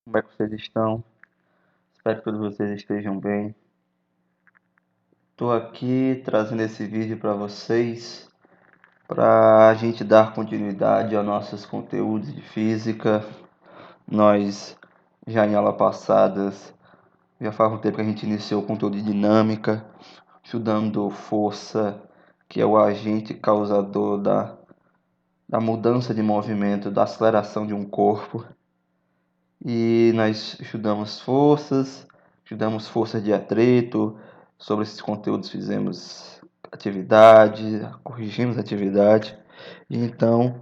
Como é que vocês estão? Espero que todos vocês estejam bem. Estou aqui trazendo esse vídeo para vocês para a gente dar continuidade aos nossos conteúdos de física. Nós já em aulas passadas, já faz um tempo que a gente iniciou o conteúdo de dinâmica, estudando força, que é o agente causador da mudança de movimento, da aceleração de um corpo. E nós estudamos forças de atrito. Sobre esses conteúdos fizemos atividade, corrigimos atividade. Então,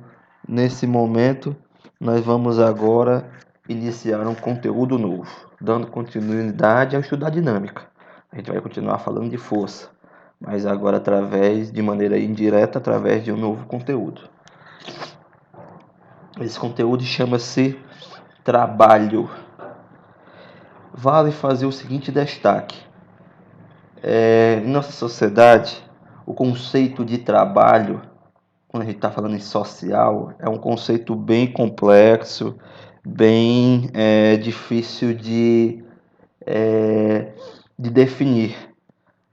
nesse momento, nós vamos agora iniciar um conteúdo novo, dando continuidade ao estudar dinâmica. A gente vai continuar falando de força, mas agora de maneira indireta, através de um novo conteúdo. Esse conteúdo chama-se trabalho. Vale fazer o seguinte destaque: em nossa sociedade, o conceito de trabalho, quando a gente está falando em social, é um conceito bem complexo, bem difícil de definir.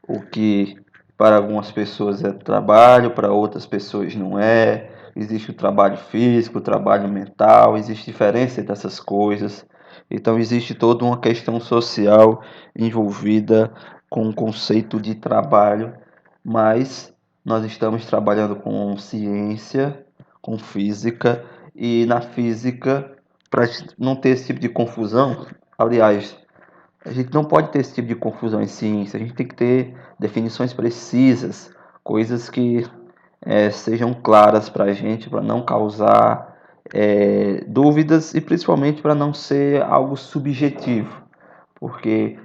O que para algumas pessoas é trabalho, para outras pessoas não é. Existe o trabalho físico, o trabalho mental, existe diferença entre essas coisas. Então existe toda uma questão social envolvida com o conceito de trabalho, mas nós estamos trabalhando com ciência, com física, e na física, para não ter esse tipo de confusão, aliás, a gente não pode ter esse tipo de confusão em ciência, a gente tem que ter definições precisas, coisas que sejam claras para a gente, para não causar dúvidas e principalmente para não ser algo subjetivo, porque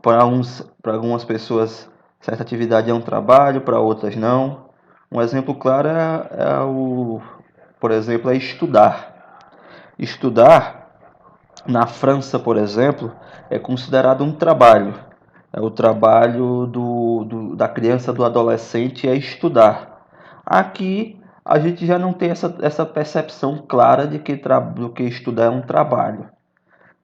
para algumas pessoas certa atividade é um trabalho, para outras não. Um exemplo claro por exemplo, é estudar. Estudar na França, por exemplo, é considerado um trabalho. É o trabalho da criança, do adolescente, é estudar. Aqui a gente já não tem essa percepção clara do que estudar é um trabalho.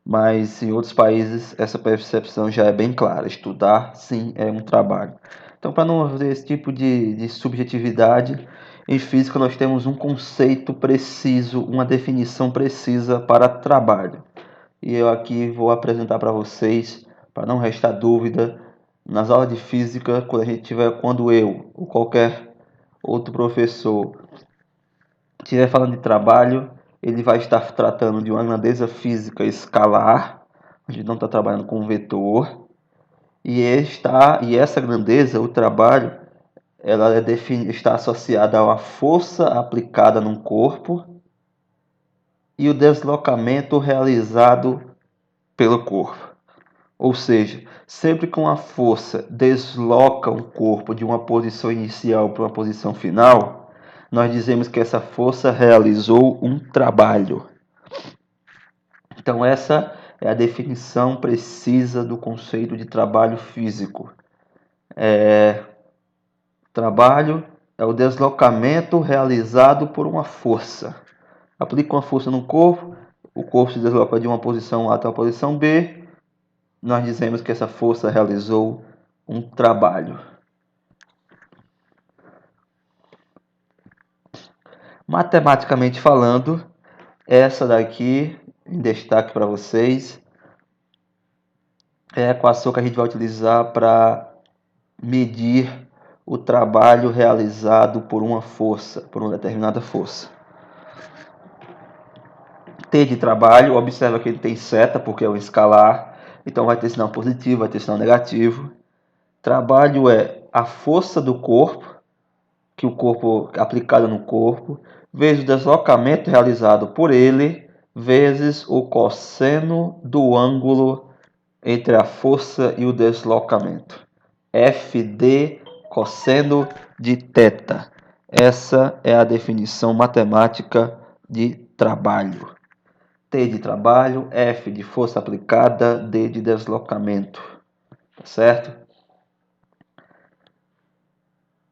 Mas em outros países essa percepção já é bem clara. Estudar, sim, é um trabalho. Então, para não haver esse tipo de subjetividade, em física nós temos um conceito preciso, uma definição precisa para trabalho. E eu aqui vou apresentar para vocês, para não restar dúvida, nas aulas de física, quando eu ou qualquer outro professor estiver falando de trabalho, ele vai estar tratando de uma grandeza física escalar, a gente não está trabalhando com um vetor, e essa grandeza, o trabalho, está associada a uma força aplicada num corpo e o deslocamento realizado pelo corpo. Ou seja, sempre que uma força desloca um corpo de uma posição inicial para uma posição final, nós dizemos que essa força realizou um trabalho. Então, essa é a definição precisa do conceito de trabalho físico. Trabalho é o deslocamento realizado por uma força. Aplica uma força no corpo, o corpo se desloca de uma posição A até a posição B, nós dizemos que essa força realizou um trabalho. Matematicamente falando, essa daqui, em destaque para vocês, é a equação que a gente vai utilizar para medir o trabalho realizado por uma força, por uma determinada força. T de trabalho, observa que ele tem seta, porque é um escalar, então vai ter sinal positivo, vai ter sinal negativo. Trabalho é a força do corpo, que o corpo aplicado no corpo, vezes o deslocamento realizado por ele, vezes o cosseno do ângulo entre a força e o deslocamento. FD cosseno de θ. Essa é a definição matemática de trabalho. T de trabalho, F de força aplicada, D de deslocamento. Certo?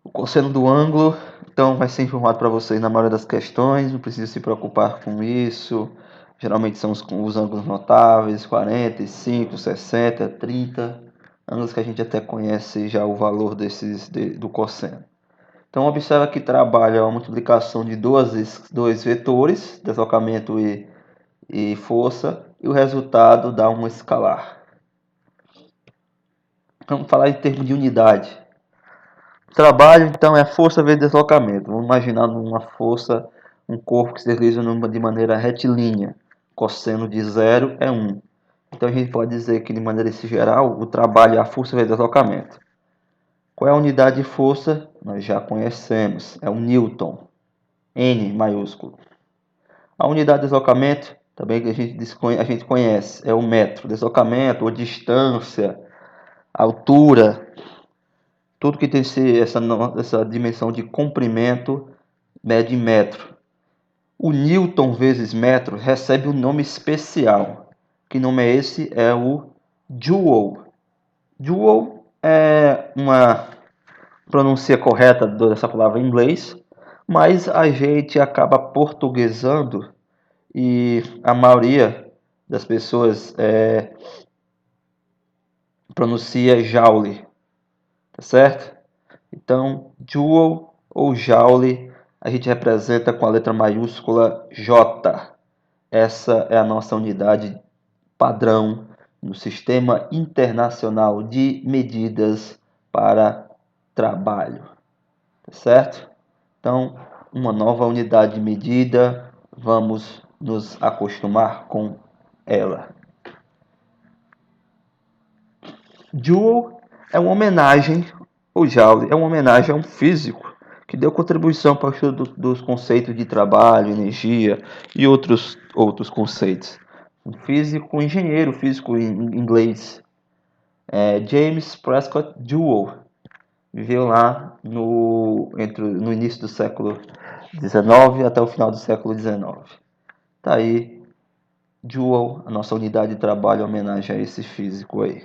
O cosseno do ângulo, então, vai ser informado para vocês na maioria das questões, não precisa se preocupar com isso. Geralmente são os ângulos notáveis, 45, 60, 30, ângulos que a gente até conhece já o valor do cosseno. Então observa que trabalha a multiplicação de dois vetores, deslocamento e força, e o resultado dá um escalar. Vamos falar em termos de unidade. Trabalho, então, é força vezes deslocamento. Vamos imaginar uma força, um corpo que se desliza de maneira retilínea. Cosseno de 0 é 1. Então, a gente pode dizer que, de maneira geral, o trabalho é a força vezes deslocamento. Qual é a unidade de força? Nós já conhecemos. É o Newton. N maiúsculo. A unidade de deslocamento, também que a gente conhece, é o metro. Deslocamento ou distância, altura, tudo que tem essa dimensão de comprimento mede em metro. O Newton vezes metro recebe um nome especial. Que nome é esse? É o Joule. Joule é uma pronúncia correta dessa palavra em inglês, mas a gente acaba portuguesando e a maioria das pessoas pronuncia Joule, tá certo? Então, Joule ou Joule a gente representa com a letra maiúscula J. Essa é a nossa unidade padrão no Sistema Internacional de Medidas para Trabalho, tá certo? Então, uma nova unidade de medida, vamos nos acostumar com ela. Joule é uma homenagem, ou Joule é uma homenagem a um físico que deu contribuição para o estudo dos conceitos de trabalho, energia e outros conceitos. Um físico, um engenheiro físico em inglês, James Prescott Joule, viveu lá no início do século XIX até o final do século XIX. Tá aí, Joule, a nossa unidade de trabalho em homenagem a esse físico aí.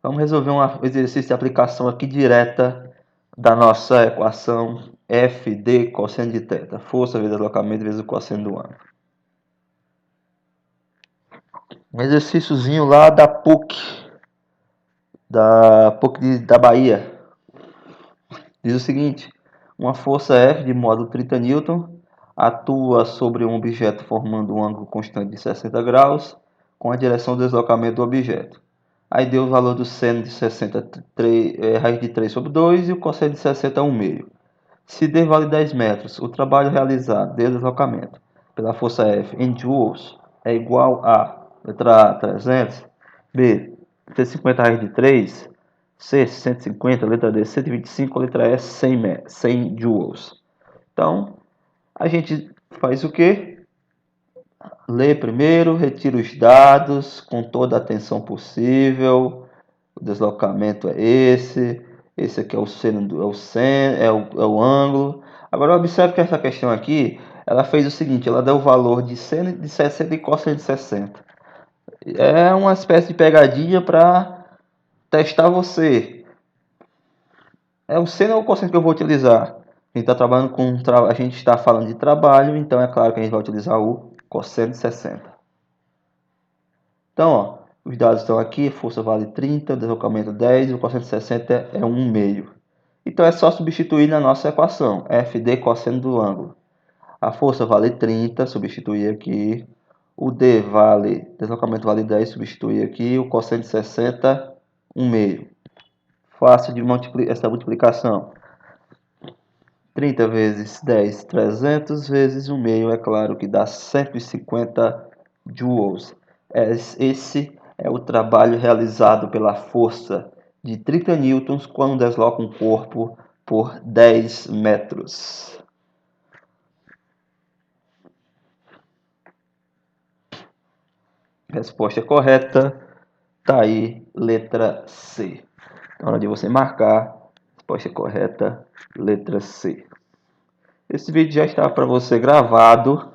Vamos resolver um exercício de aplicação aqui direta da nossa equação f de cosseno de θ. Força vezes deslocamento vezes o cosseno do ângulo. Um exercíciozinho lá da PUC. Da PUC da Bahia. Diz o seguinte: uma força F de módulo 30 N atua sobre um objeto formando um ângulo constante de 60 graus com a direção do deslocamento do objeto. Aí deu o valor do seno de 60, raiz de 3 sobre 2 e o cosseno de 60 1 meio. Se D vale 10 metros, o trabalho realizado de deslocamento pela força F em joules é igual a letra A, 300, B, 150 raiz de 3, C, 150, letra D, 125, letra E, 100 joules. Então, a gente faz o quê? Lê primeiro, retira os dados com toda a atenção possível. O deslocamento é esse aqui é o seno, é o ângulo. Agora observe que essa questão aqui, ela fez o seguinte, ela deu o valor de seno de 60 e cosseno de 60. É uma espécie de pegadinha para testar você. É o seno ou o cosseno que eu vou utilizar? A gente está trabalhando a gente está falando de trabalho, então é claro que a gente vai utilizar o cosseno de 60. Então, ó, os dados estão aqui, força vale 30, o deslocamento 10, o cosseno de 60 é 1 meio. Então é só substituir na nossa equação, f de cosseno do ângulo. A força vale 30, substituir aqui. O deslocamento vale 10, substituir aqui. O cosseno de 60, 1 meio. Fácil de essa multiplicação. 30 vezes 10, 300 vezes 1 meio, é claro que dá 150 joules. Esse é o trabalho realizado pela força de 30 newtons quando desloca um corpo por 10 metros. Resposta correta, tá aí, letra C. Na hora de você marcar, resposta correta, letra C. Esse vídeo já está para você gravado,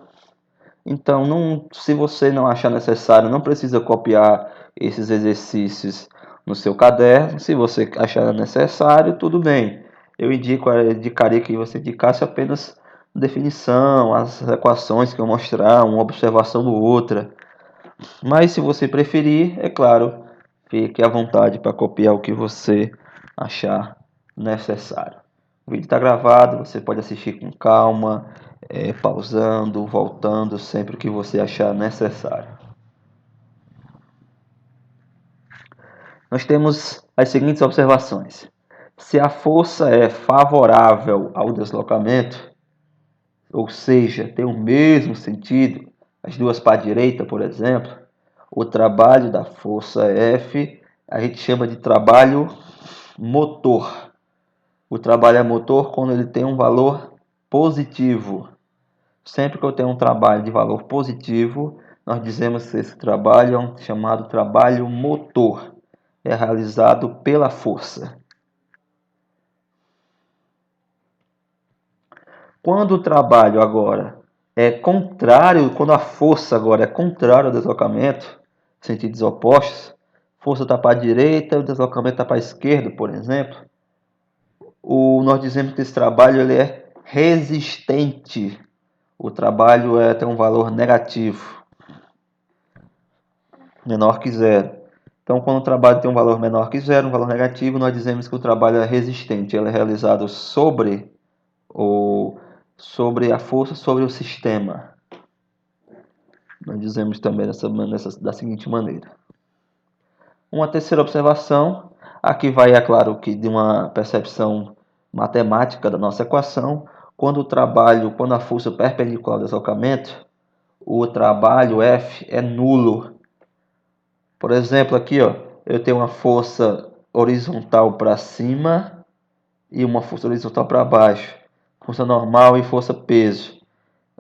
então se você não achar necessário, não precisa copiar esses exercícios no seu caderno. Se você achar necessário, tudo bem. Eu indicaria que você indicasse apenas definição, as equações que eu mostrar, uma observação ou outra. Mas se você preferir, é claro, fique à vontade para copiar o que você achar necessário. O vídeo está gravado, você pode assistir com calma, pausando, voltando, sempre que você achar necessário. Nós temos as seguintes observações. Se a força é favorável ao deslocamento, ou seja, tem o mesmo sentido, as duas para a direita, por exemplo, o trabalho da força F a gente chama de trabalho motor. O trabalho é motor quando ele tem um valor positivo. Sempre que eu tenho um trabalho de valor positivo, nós dizemos que esse trabalho é um chamado trabalho motor. É realizado pela força. Quando o trabalho agora é contrário, quando a força agora é contrária ao deslocamento, sentidos opostos, força está para a direita e o deslocamento está para a esquerda, por exemplo, nós dizemos que esse trabalho ele é resistente. O trabalho tem um valor negativo, menor que zero. Então, quando o trabalho tem um valor menor que zero, um valor negativo, nós dizemos que o trabalho é resistente. Ele é realizado sobre a força sobre o sistema. Nós dizemos também da seguinte maneira. Uma terceira observação, aqui vai, é claro, que de uma percepção matemática da nossa equação, quando a força é perpendicular ao deslocamento, o trabalho F é nulo. Por exemplo, aqui, ó, eu tenho uma força horizontal para cima e uma força horizontal para baixo. Força normal e força peso.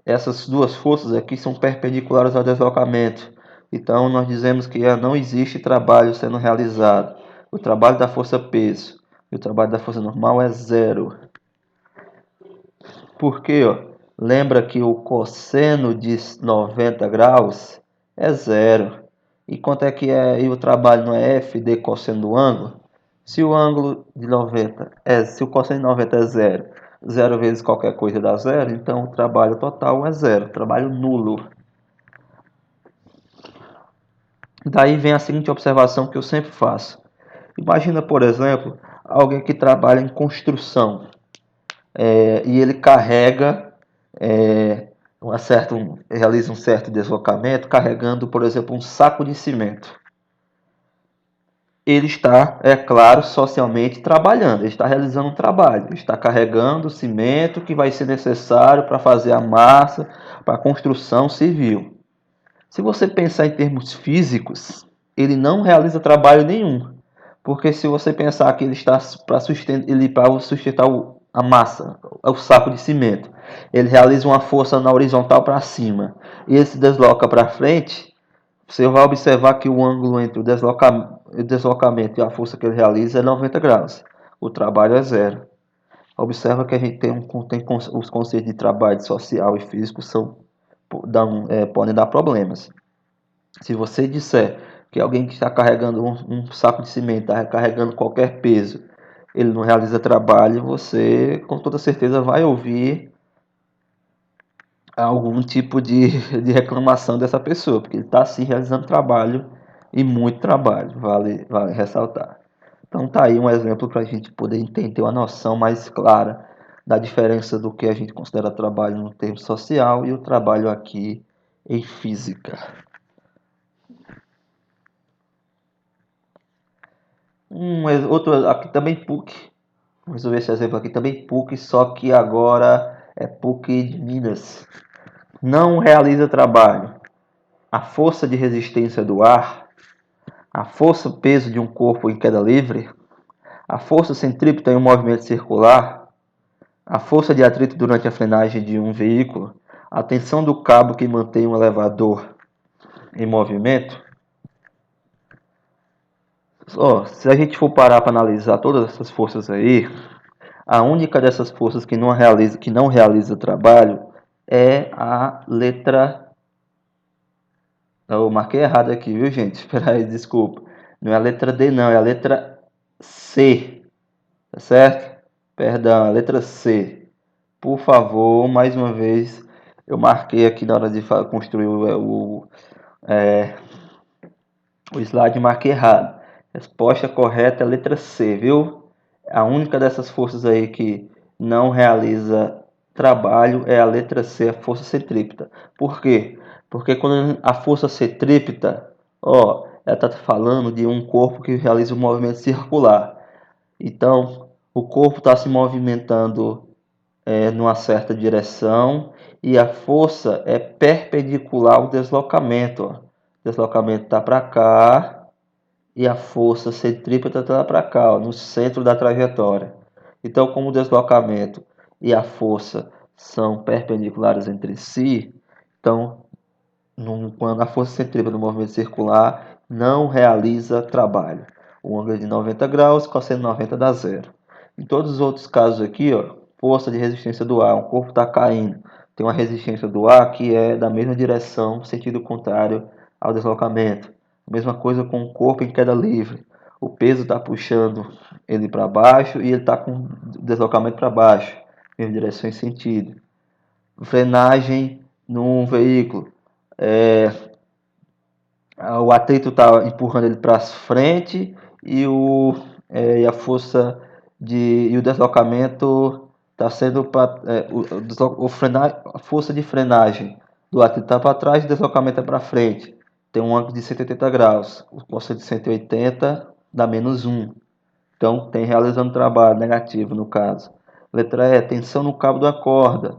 Essas duas forças aqui são perpendiculares ao deslocamento. Então, nós dizemos que não existe trabalho sendo realizado. O trabalho da força peso e o trabalho da força normal é zero. Por quê? Lembra que o cosseno de 90 graus é zero. E quanto é que e o trabalho não é f de cosseno do ângulo? Se o ângulo de 90 se o cosseno de 90 é zero, zero vezes qualquer coisa dá zero, então o trabalho total é zero, trabalho nulo. Daí vem a seguinte observação que eu sempre faço. Imagina, por exemplo, alguém que trabalha em construção e ele carrega, realiza um certo deslocamento carregando, por exemplo, um saco de cimento. Ele está, é claro, socialmente trabalhando, ele está realizando um trabalho, ele está carregando o cimento que vai ser necessário para fazer a massa, para a construção civil. Se você pensar em termos físicos, ele não realiza trabalho nenhum, porque se você pensar que ele está para sustentar a massa, o saco de cimento, ele realiza uma força na horizontal para cima e ele se desloca para frente, você vai observar que o ângulo entre o deslocamento e a força que ele realiza é 90 graus. O trabalho é zero. Observa que a gente tem os conceitos de trabalho social e físico podem dar problemas. Se você disser que alguém que está carregando um saco de cimento, está carregando qualquer peso, ele não realiza trabalho, você com toda certeza vai ouvir algum tipo de reclamação dessa pessoa, porque ele está sim realizando trabalho e muito trabalho, vale ressaltar. Então tá aí um exemplo para a gente poder ter uma noção mais clara da diferença do que a gente considera trabalho no termo social e o trabalho aqui em física. Outro aqui também PUC. Vou resolver esse exemplo aqui também PUC, só que agora é PUC de Minas. Não realiza trabalho. A força de resistência do ar, a força peso de um corpo em queda livre, a força centrípeta em um movimento circular, a força de atrito durante a frenagem de um veículo, a tensão do cabo que mantém um elevador em movimento. Se a gente for parar para analisar todas essas forças aí, a única dessas forças que não realiza trabalho é a letra. Eu marquei errado aqui, viu, gente? Espera aí, desculpa. Não é a letra D, não, é a letra C. Tá certo? Perdão, a letra C. Por favor, mais uma vez, eu marquei aqui na hora de construir o slide, marquei errado. Resposta correta é a letra C, viu? A única dessas forças aí que não realiza trabalho é a letra C, a força centrípeta. Por quê? Porque quando a força centrípeta, ó, ela está falando de um corpo que realiza um movimento circular. Então, o corpo está se movimentando numa certa direção e a força é perpendicular ao deslocamento. Ó. O deslocamento está para cá e a força centrípeta está para cá, ó, no centro da trajetória. Então, como o deslocamento e a força são perpendiculares entre si, então, quando a força centrípeta no movimento circular não realiza trabalho. O ângulo é de 90 graus, cosseno 90 dá zero. Em todos os outros casos aqui, ó, força de resistência do ar, o corpo está caindo, tem uma resistência do ar que é da mesma direção, sentido contrário ao deslocamento. Mesma coisa com o corpo em queda livre. O peso está puxando ele para baixo e ele está com o deslocamento para baixo, mesma direção e sentido. Frenagem num veículo. O atrito está empurrando ele para frente e a força e o deslocamento está sendo a força de frenagem do atrito está para trás e o deslocamento é para frente. Tem um ângulo de 180 graus. O cosseno de 180 dá menos 1. Então, tem realizando trabalho negativo no caso. Letra E, tensão no cabo da corda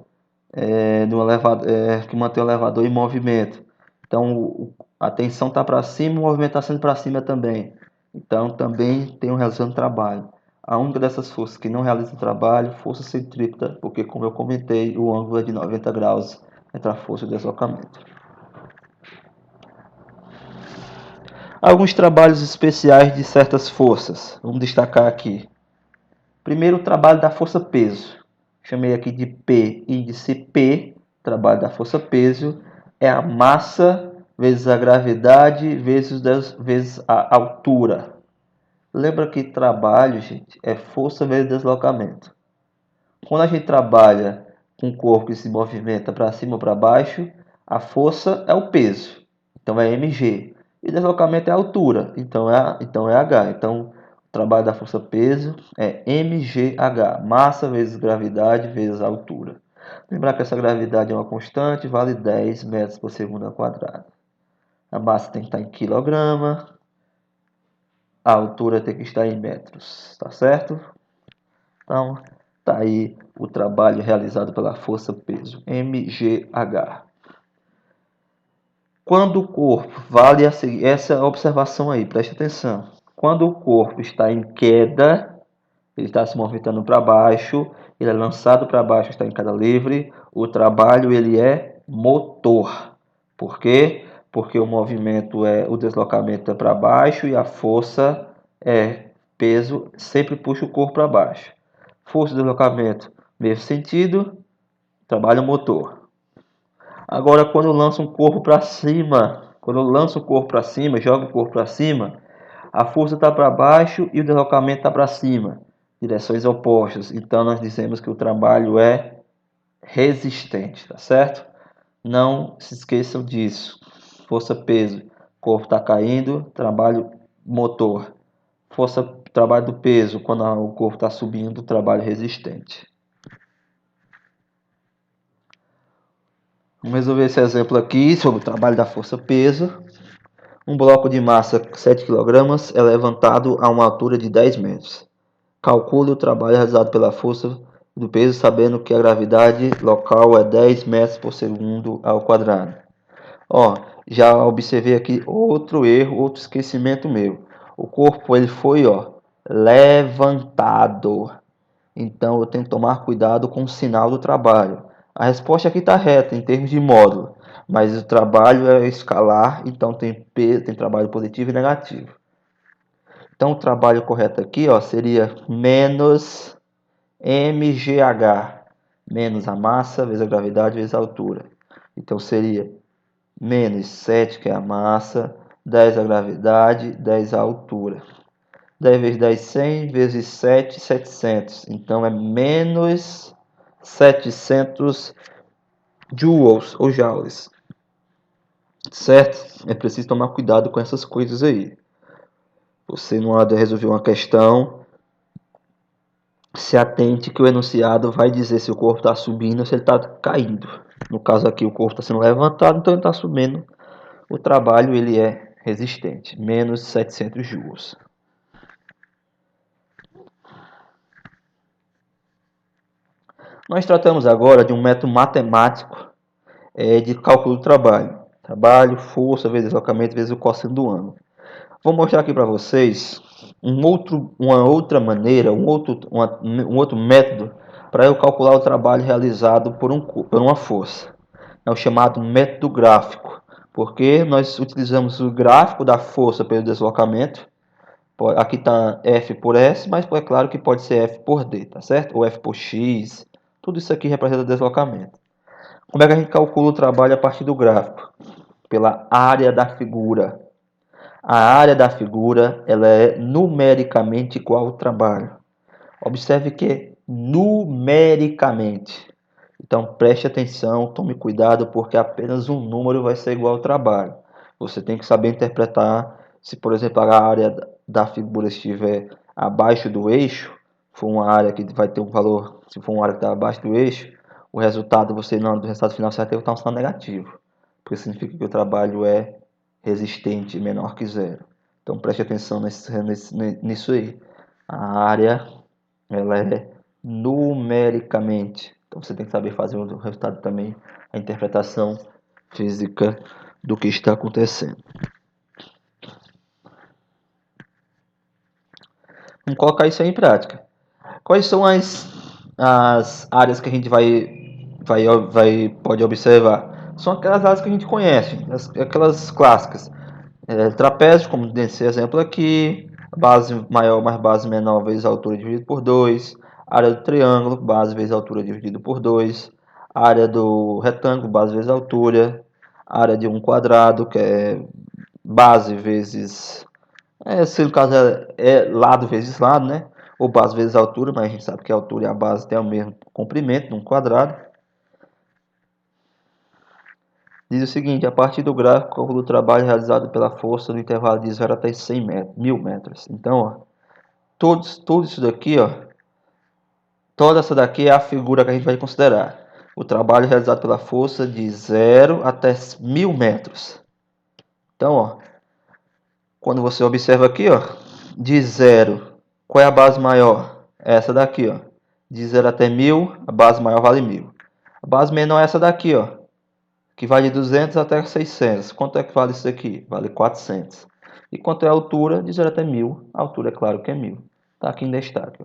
que mantém o elevador em movimento. Então, a tensão está para cima, o movimento está sendo para cima também. Então, também tem um realizando trabalho. A única dessas forças que não realiza trabalho, força centrípeta, porque, como eu comentei, o ângulo é de 90 graus entre a força e o deslocamento. Alguns trabalhos especiais de certas forças. Vamos destacar aqui. Primeiro, o trabalho da força-peso. Chamei aqui de P, índice P, trabalho da força-peso, é a massa vezes a gravidade vezes a altura. Lembra que trabalho, gente, é força vezes deslocamento. Quando a gente trabalha com o corpo que se movimenta para cima ou para baixo, a força é o peso, então é mg. E deslocamento é a altura, então é h. Então, o trabalho da força-peso é mgh, massa vezes gravidade vezes altura. Lembrar que essa gravidade é uma constante, vale 10 metros por segundo ao quadrado. A massa tem que estar em quilograma, a altura tem que estar em metros, tá certo? Então, tá aí o trabalho realizado pela força-peso, mgh. Quando o corpo, vale essa observação aí, preste atenção. Quando o corpo está em queda, ele está se movimentando para baixo, ele é lançado para baixo, está em queda livre, o trabalho ele é motor. Por quê? Porque o movimento o deslocamento é para baixo e a força é peso, sempre puxa o corpo para baixo. Força de deslocamento, mesmo sentido, trabalho motor. Agora, quando eu lanço um corpo para cima, jogo o corpo para cima, a força está para baixo e o deslocamento está para cima, direções opostas. Então, nós dizemos que o trabalho é resistente, tá certo? Não se esqueçam disso. Força-peso, corpo está caindo, trabalho motor. Trabalho do peso, quando o corpo está subindo, trabalho resistente. Vamos resolver esse exemplo aqui sobre o trabalho da força-peso. Um bloco de massa 7 kg é levantado a uma altura de 10 metros. Calcule o trabalho realizado pela força do peso, sabendo que a gravidade local é 10 metros por segundo ao quadrado. Ó, já observei aqui outro erro, outro esquecimento meu. O corpo ele foi levantado. Então eu tenho que tomar cuidado com o sinal do trabalho. A resposta aqui está reta em termos de módulo, mas o trabalho é escalar, então tem trabalho positivo e negativo. Então o trabalho correto aqui seria menos mgh, menos a massa vezes a gravidade vezes a altura. Então seria menos 7, que é a massa, 10 a gravidade, 10 a altura. 10 vezes 10, 100, vezes 7, 700. Então, é menos 700 joules ou joules, certo? É preciso tomar cuidado com essas coisas aí. Você não há de resolver uma questão, se atente que o enunciado vai dizer se o corpo está subindo ou se ele está caindo. No caso aqui o corpo está sendo levantado, então ele está subindo. O trabalho ele é resistente, menos 700 joules. Nós tratamos agora de um método matemático de cálculo do trabalho. Trabalho, força, vezes deslocamento, vezes o cosseno do ângulo. Vou mostrar aqui para vocês uma outra maneira, um outro método para eu calcular o trabalho realizado por uma força. É o chamado método gráfico, porque nós utilizamos o gráfico da força pelo deslocamento. Aqui está F por S, mas é claro que pode ser F por D, tá certo? Ou F por X. Tudo isso aqui representa deslocamento. Como é que a gente calcula o trabalho a partir do gráfico? Pela área da figura. A área da figura ela é numericamente igual ao trabalho. Observe que é numericamente. Então preste atenção, tome cuidado, porque apenas um número vai ser igual ao trabalho. Você tem que saber interpretar. Se, por exemplo, a área da figura estiver abaixo do eixo, for uma área que vai ter um valor, se for uma área que está abaixo do eixo, o resultado, do resultado final, você vai ter um sinal negativo. Porque significa que o trabalho é resistente, menor que zero. Então preste atenção nisso aí. A área ela é numericamente. Então você tem que saber fazer o resultado também, a interpretação física do que está acontecendo. Vamos colocar isso aí em prática. Quais são as áreas que a gente pode observar? São aquelas áreas que a gente conhece, aquelas clássicas. Trapézio, como nesse exemplo aqui, base maior mais base menor vezes altura dividido por 2, área do triângulo, base vezes altura dividido por 2, área do retângulo, base vezes altura, área de um quadrado, que é base vezes, se no caso é lado vezes lado, né? Ou base vezes altura, mas a gente sabe que a altura e a base têm o mesmo comprimento num quadrado. Diz o seguinte: a partir do gráfico, calcula o trabalho realizado pela força no intervalo de 0 até 100 metros, 1000 metros. Então, ó, tudo isso daqui, ó, toda essa daqui é a figura que a gente vai considerar. O trabalho realizado pela força de 0 até 1000 metros. Então, ó, quando você observa aqui, ó, de 0, qual é a base maior? Essa daqui, ó. De 0 até 1000, a base maior vale 1000. A base menor é essa daqui, ó, que vai de 200 até 600. Quanto é que vale isso aqui? Vale 400. E quanto é a altura? De 0 até 1000. A altura, é claro que é 1000. Está aqui em destaque.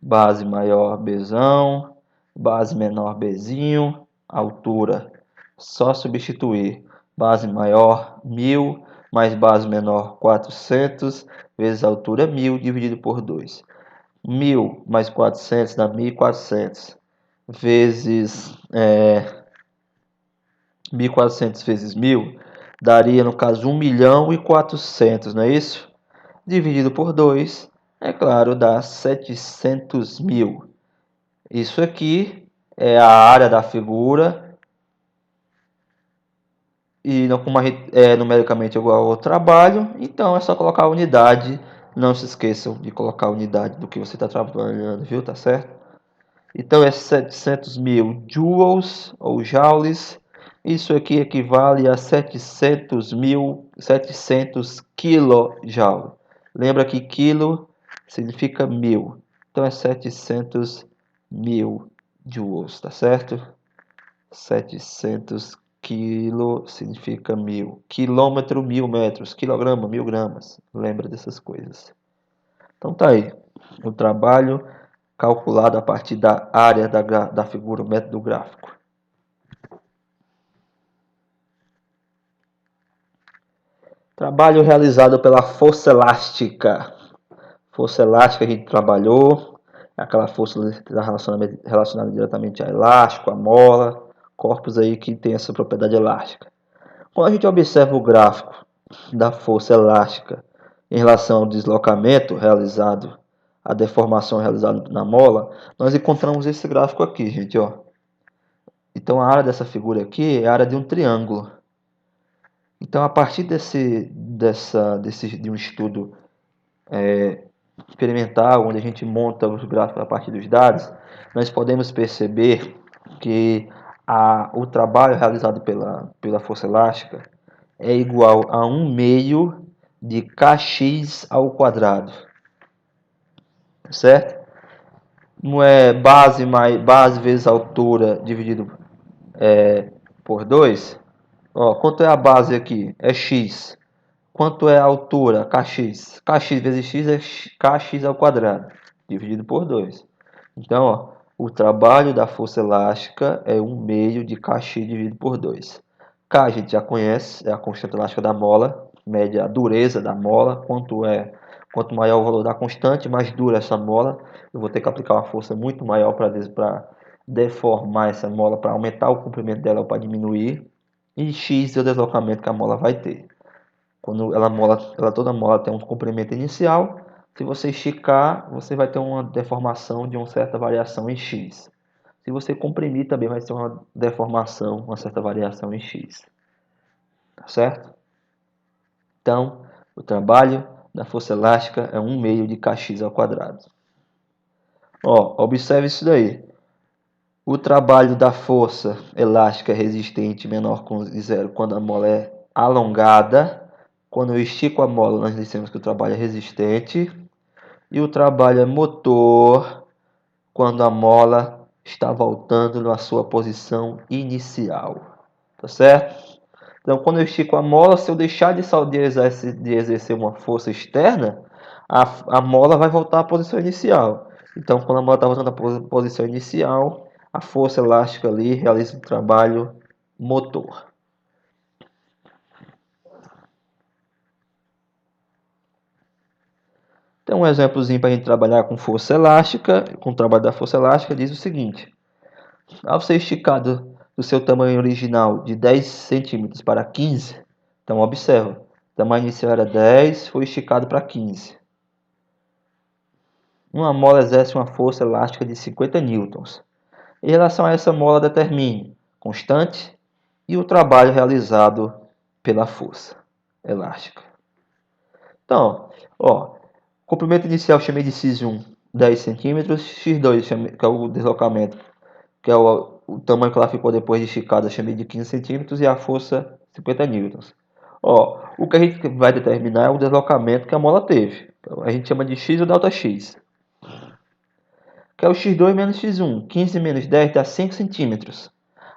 Base maior, Bzão. Base menor, Bzinho. Altura, só substituir. Base maior, 1000. Mais base menor, 400. Vezes a altura, 1000, dividido por 2. 1000 mais 400 dá 1400. Vezes 1.400 vezes 1000 daria, no caso, 1.400.000, não é isso? Dividido por 2, é claro, dá 700.000. Isso aqui é a área da figura. E como é numericamente igual ao trabalho, então é só colocar a unidade. Não se esqueçam de colocar a unidade do que você está trabalhando, viu? Tá certo? Então é 700.000 joules ou joules. Isso aqui equivale a 700 kJ. Lembra que quilo significa 1000. Então é 700.000 joules, tá certo? 700 quilo significa 1000. Quilômetro, 1000 metros. Quilograma, 1000 gramas. Lembra dessas coisas. Então tá aí. O trabalho calculado a partir da área da figura, o método gráfico. Trabalho realizado pela força elástica. Força elástica a gente trabalhou, aquela força relacionada diretamente a elástico, a mola, corpos aí que tem essa propriedade elástica. Quando a gente observa o gráfico da força elástica em relação ao deslocamento realizado a deformação realizada na mola, nós encontramos esse gráfico aqui, gente, ó. Então, a área dessa figura aqui é a área de um triângulo. Então, a partir de um estudo experimental, onde a gente monta os gráficos a partir dos dados, nós podemos perceber que o trabalho realizado pela força elástica é igual a 1/2 de kx ao quadrado, certo? Não é base vezes altura dividido por 2. Ó, quanto é a base aqui? É x. Quanto é a altura? Kx. Kx vezes x é kx ao quadrado, dividido por 2. Então, ó, o trabalho da força elástica é 1/2 de kx dividido por 2. K a gente já conhece, é a constante elástica da mola, mede a dureza da mola. Quanto maior o valor da constante, mais dura essa mola. Eu vou ter que aplicar uma força muito maior para deformar essa mola, para aumentar o comprimento dela ou para diminuir. E x é o deslocamento que a mola vai ter. Quando toda mola tem um comprimento inicial, se você esticar, você vai ter uma deformação de uma certa variação em x. Se você comprimir, também vai ter uma deformação, uma certa variação em x. Tá certo? Então, o trabalho da força elástica é 1/2 de kx ao quadrado. Ó, observe isso daí. O trabalho da força elástica resistente menor que 0 quando a mola é alongada. Quando eu estico a mola, nós dissemos que o trabalho é resistente. E o trabalho é motor quando a mola está voltando na sua posição inicial. Tá certo? Então, quando eu estico a mola, se eu deixar de exercer uma força externa, a mola vai voltar à posição inicial. Então, quando a mola está voltando à posição inicial, a força elástica ali realiza um trabalho motor. Então, um exemplozinho para a gente trabalhar com força elástica, com o trabalho da força elástica, diz o seguinte: ao ser esticado do seu tamanho original de 10 centímetros para 15, então observa, o tamanho inicial era 10, foi esticado para 15. Uma mola exerce uma força elástica de 50 newtons. Em relação a essa mola, determine constante e o trabalho realizado pela força elástica. Então, ó, comprimento inicial chamei de x1, 10 centímetros, x2, que é o deslocamento, que é o tamanho que ela ficou depois de esticada, chamei de 15 centímetros, e a força 50 newtons. Ó, o que a gente vai determinar é o deslocamento que a mola teve. Então, a gente chama de x ou delta x. Que é o x2 menos x1. 15 menos 10 dá 5 centímetros.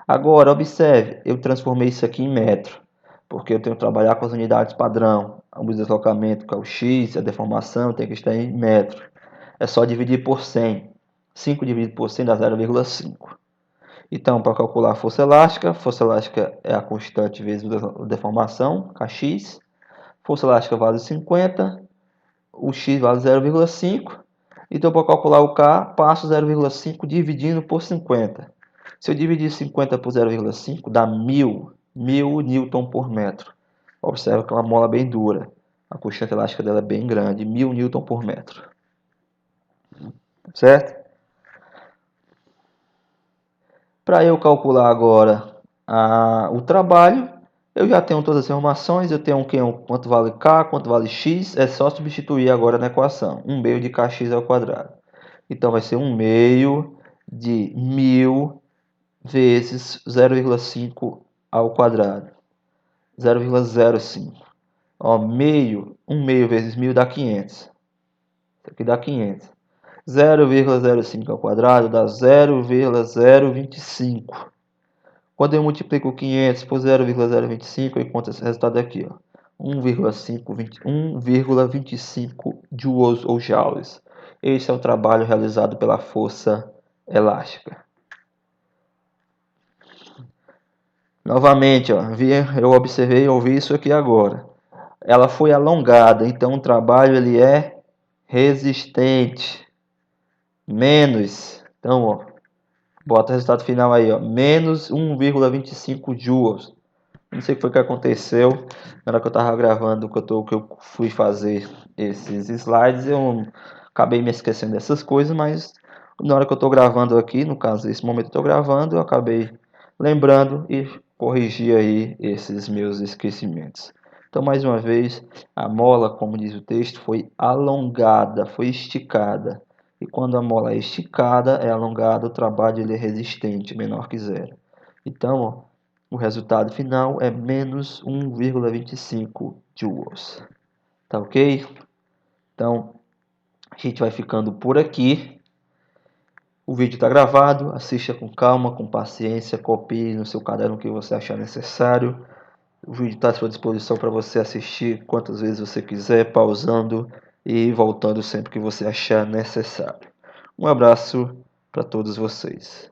Agora, observe, eu transformei isso aqui em metro, porque eu tenho que trabalhar com as unidades padrão. O deslocamento, que é o x, a deformação, tem que estar em metro. É só dividir por 100. 5 dividido por 100 dá 0,5. Então, para calcular a força elástica é a constante vezes a deformação, kx. Força elástica vale 50, o x vale 0,5. Então, para calcular o K, passo 0,5 dividindo por 50. Se eu dividir 50 por 0,5, dá 1000 Newton por metro. Observa que é uma mola bem dura. A constante elástica dela é bem grande, 1000 Newton por metro. Certo? Para eu calcular agora o trabalho, eu já tenho todas as informações, eu tenho quanto vale K, quanto vale X, é só substituir agora na equação. 1/2 de kx ao quadrado. Então vai ser 1/2 de 1000 vezes 0,5 ao quadrado. 0,05. Ó, 1/2 vezes 1000 dá 500. Isso aqui dá 500. 0,05 ao quadrado dá 0,025. Quando eu multiplico 500 por 0,025, eu encontro esse resultado aqui, ó. 1,25 joules ou joules. Esse é o trabalho realizado pela força elástica. Novamente, ó, eu observei e ouvi isso aqui agora. Ela foi alongada, então o trabalho ele é resistente. Menos, então, ó, bota o resultado final aí, ó, menos 1,25 joules. Não sei o que foi que aconteceu na hora que eu estava gravando, que eu fui fazer esses slides, eu acabei me esquecendo dessas coisas, mas na hora que eu estou gravando aqui, no caso, nesse momento eu estou gravando, eu acabei lembrando e corrigi aí esses meus esquecimentos. Então, mais uma vez, a mola, como diz o texto, foi alongada, foi esticada. E quando a mola é esticada, é alongada, o trabalho ele é resistente, menor que zero. Então, ó, o resultado final é menos 1,25 joules. Tá ok? Então, a gente vai ficando por aqui. O vídeo está gravado, assista com calma, com paciência, copie no seu caderno o que você achar necessário. O vídeo está à sua disposição para você assistir quantas vezes você quiser, pausando e voltando sempre que você achar necessário. Um abraço para todos vocês.